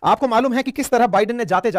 आपको मालूम है कि किस तरह बाइडेन ने जाते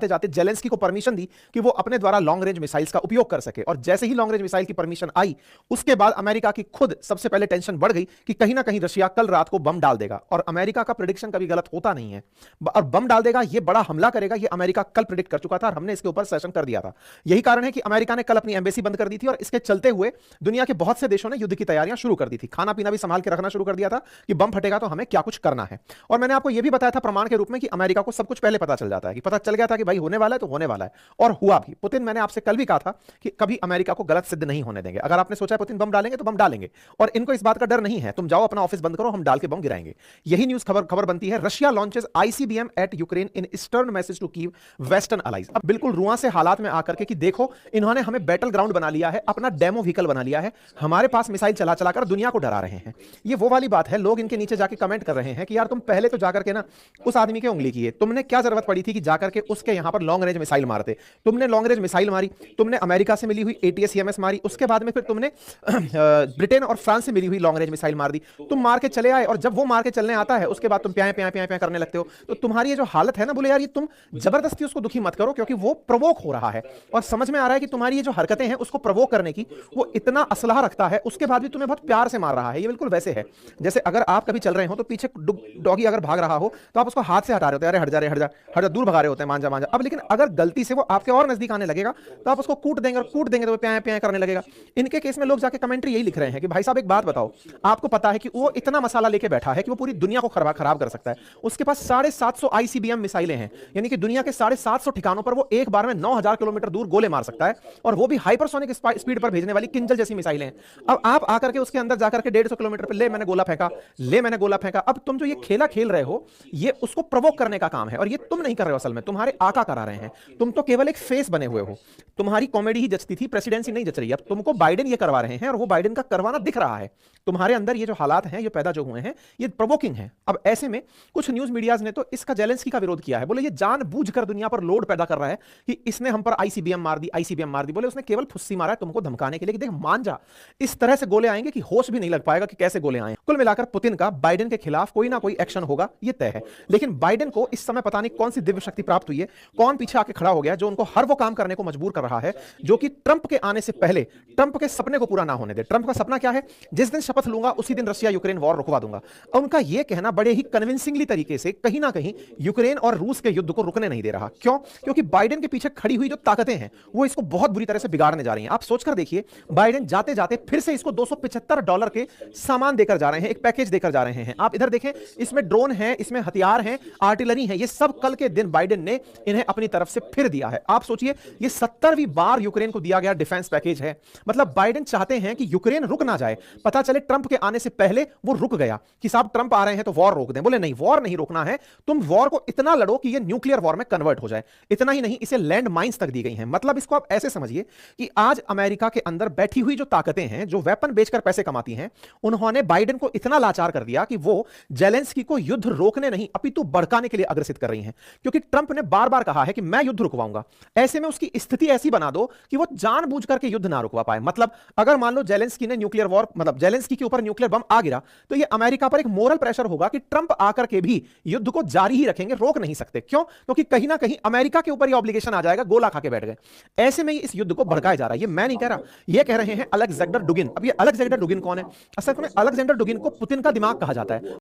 जाते जेलेंस्की को परमिशन दी कि वो अपने द्वारा लॉन्ग रेंज मिसाइल्स का उपयोग कर सके, और जैसे ही लॉन्ग रेंज मिसाइल की परमिशन आई उसके बाद अमेरिका की खुद सबसे पहले टेंशन बढ़ गई कि कहीं ना कहीं रशिया कल रात को बम डाल देगा। और अमेरिका का प्रेडिक्शन कभी गलत होता नहीं है, और बम डाल देगा, ये बड़ा हमला करेगा, ये अमेरिका कल प्रेडिक्ट कर चुका था और हमने इसके ऊपर सेशन कर दिया था। यही कारण है कि अमेरिका ने कल अपनी एम्बेसी बंद कर दी थी, और इसके चलते हुए दुनिया के बहुत से देशों ने युद्ध की तैयारियां शुरू कर दी थी, खाना पीना भी संभाल के रखना शुरू कर दिया था कि बम फटेगा तो हमें क्या कुछ करना है। और मैंने आपको यह भी बताया था प्रमाण के रूप में कि अमेरिका को सब कुछ पहले पता चल जाता है, कि पता चल गया था कि भाई होने वाला है तो होने वाला है, और हुआ भी। पुतिन, मैंने आपसे कल भी कहा था कि कभी अमेरिका को गलत सिद्ध नहीं होने देंगे। अगर आपने सोचा है पुतिन बम डालेंगे तो बम डालेंगे, और इनको इस बात का डर नहीं है, तुम जाओ अपना ऑफिस बंद करो, हम डाल के बम गिराएंगे। यही न्यूज खबर बनती है, Russia launches ICBM at Ukraine in stern message to Kyiv western allies. अब बिल्कुल रुआ से हालात में आकर के कि देखो इन्होंने हमें बैटल ग्राउंड बना लिया है, अपना डेमो व्हीकल बना लिया है, हमारे पास मिसाइल चला चला कर दुनिया को डरा रहे हैं। ये वो वाली बात है, लोग इनके नीचे जाके कमेंट कर रहे हैं कि यार तुम पहले तो जाकर के ना उस आदमी के उंगली की है, तुमने क्या जरूरत पड़ी थी कि जाकर के उसके यहां पर लॉन्ग रेंज मिसाइल मारते। तुमने लॉन्ग रेंज मिसाइल मारी, तुमने अमेरिका से मिली हुई एटीएसएमएस मारी, उसके बाद में फिर तुमने ब्रिटेन और फ्रांस से मिली हुई लॉन्ग रेंज मिसाइल मार दी, तुम मार के चले आए, और जब वो मार के चलने आता है उसके बाद तुम प्याए प्याए प्याए प्याए करने लगते हो। तो तुम्हारी ये जो हालत है ना, बोले यार ये तुम जबरदस्ती उसको दुखी मत करो, क्योंकि वो प्रवोक हो रहा है, और समझ में आ रहा है कि तुम्हारी ये जो हरकतें हैं उसको प्रवोक करने की, वो इतना असलहा रखता है, उसके बाद भी तुम्हें बहुत प्यार से मार रहा है। ये बिल्कुल वैसे है जैसे अगर आप कभी चल रहे हो तो पीछे डॉगी अगर भाग रहा हो तो आप उसको हाथ से हटा रहे होते हैं, अरे हट जा रे, हट जा हट जा, दूर भगा रहे होते हैं, मान जा मान जा। अब लेकिन अगर गलती से वो आपके और नजदीक आने लगेगा तो आप उसको कूट देंगे, और कूट देंगे तो वो प्याए प्याए करने लगेगा। इनके केस में लोग जाके कमेंट्री यही लिख रहे हैं कि भाई साहब एक बात बताओ, आपको पता है कि वो इतना मसाला लेके बैठा है कि वो पूरी दुनिया को खराब कर सकता है। उसके पास 750 आईसीबीएम मिसाइलें हैं, यानी कि दुनिया के 750 ठिकानों पर वो एक बार में 9000 किलोमीटर दूर गोले मार सकता है, और वो भी हाइपरसोनिक स्पीड पर भेजने वाली किंजल जैसी मिसाइलें हैं। अब आप आकर के उसके अंदर जाकर के 150 किलोमीटर पर ले मैंने गोला फेंका, ले मैंने गोला फेंका। अब तुम जो ये खेला खेल रहे हो, ये उसको प्रवोक करने का काम है, और ये तुम नहीं कर रहे हो, असल में तुम्हारे आका करा रहे हैं। तुम तो केवल एक फेस बने हुए हो, तुम्हारी कॉमेडी ही जचती थी, प्रेसिडेंसी नहीं जच रही। अब तुमको बाइडेन ये करवा रहे हैं, और वो बाइडेन का करवाना दिख रहा है। तुम्हारे अंदर ये जो हालात हैं, ये पैदा जो हुए हैं, ये प्रोवोकिंग है। अब ऐसे में कुछ न्यूज मीडियाज ने तो इसका जेलेंस्की का विरोध किया है, बोले ये जानबूझकर दुनिया पर लोड पैदा कर रहा है कि इसने हम पर आईसीबीएम मार दी, आईसीबीएम मार दी। बोले उसने केवल फुस्सी मारा है तुमको धमकाने के लिए कि देख मान जा, इस तरह से गोले आएंगे कि होश भी नहीं लग पाएगा कि कैसे गोले आए। कुल मिलाकर पुतिन का बाइडेन के खिलाफ कोई ना कोई एक्शन होगा, ये तय है। लेकिन बाइडेन को इस समय पता नहीं कौन सी दिव्य शक्ति प्राप्त हुई है, कौन पीछे आके खड़ा हो गया जो उनको हर वो काम करने को मजबूर कर रहा है जो कि ट्रंप के आने से पहले ट्रंप के सपने को पूरा ना होने दे। ट्रंप का सपना क्या है? जिस दिन शपथ लूंगा उसी दिन रशिया यूक्रेन वॉर रुकवा दूंगा। और उनका यह कहना बड़े ही कन्विंसिंगली तरीके से कहीं ना कहीं यूक्रेन और रूस के युद्ध को रुकने नहीं दे रहा। क्यों? क्योंकि बाइडेन के पीछे खड़ी हुई जो ताकतें हैं वो इसको बहुत बुरी तरह से बिगाड़ने जा रही हैं। आप सोचकर देखिए, बाइडेन जाते जाते फिर से इसको $275 के सामान देकर जा रहे हैं, एक पैकेज देकर जा रहे हैं। आप इधर देखें, इसमें ड्रोन है, इसमें हथियार हैं, आर्टिलरी है, ये सब कल के दिन बाइडेन ने इन्हें अपनी तरफ से फिर दिया है। आप सोचिए, ये 70वीं बार यूक्रेन को दिया गया डिफेंस पैकेज है। मतलब बाइडेन चाहते हैं कि यूक्रेन रुक ना जाए, पता चले ट्रंप के आने से पहले वो रुक गया कि साहब ट्रंप आ रहे हैं तो वॉर रोक दें। बोले नहीं, वॉर नहीं रोकना है, तुम वॉर को इतना लड़ो कि ये न्यूक्लियर वॉर में कन्वर्ट हो जाए। इतना ही नहीं, इसे लैंड माइंस तक दी गई हैं। मतलब इसको आप ऐसे समझिए कि आज अमेरिका के अंदर बैठी हुई जो ताकतें हैं, जो वेपन बेचकर पैसे कमाती हैं, उन्होंने बाइडेन को इतना लाचार कर दिया कि वो जेलेंस्की को युद्ध रोकने नहीं अपितु भड़काने के लिए अग्रसित कर रही हैं। क्योंकि ट्रंप ने बार बार कहा है कि मैं युद्ध रुकवाऊंगा। ऐसे में उसकी स्थिति ऐसी बना दो कि वो जानबूझ करके युद्ध ना रुकवा पाए। मतलब अगर मान लो जेलेंस्की ने न्यूक्लियर वॉर, मतलब जेलेंस्की के ऊपर न्यूक्लियर बम आ गिरा, तो ये अमेरिका पर एक मोरल प्रेशर होगा कि ट्रंप आकर के भी युद्ध को जारी ही रखेंगे, रोक नहीं सकते। क्यों? क्योंकि कहीं ना कहीं अमेरिका के ऊपर ये ऑब्लिगेशन आ जाएगा, गोला खा के बैठ गए। ऐसे में इस युद्ध को भड़काया जा रहा है। ये मैं नहीं कह रहा, ये कह रहे हैं अलेक्जेंडर डुगिन। अब ये अलेक्जेंडर डुगिन कौन है? असल में अलेक्जेंडर डुगिन को पुतिन का दिमाग कहा जाता है।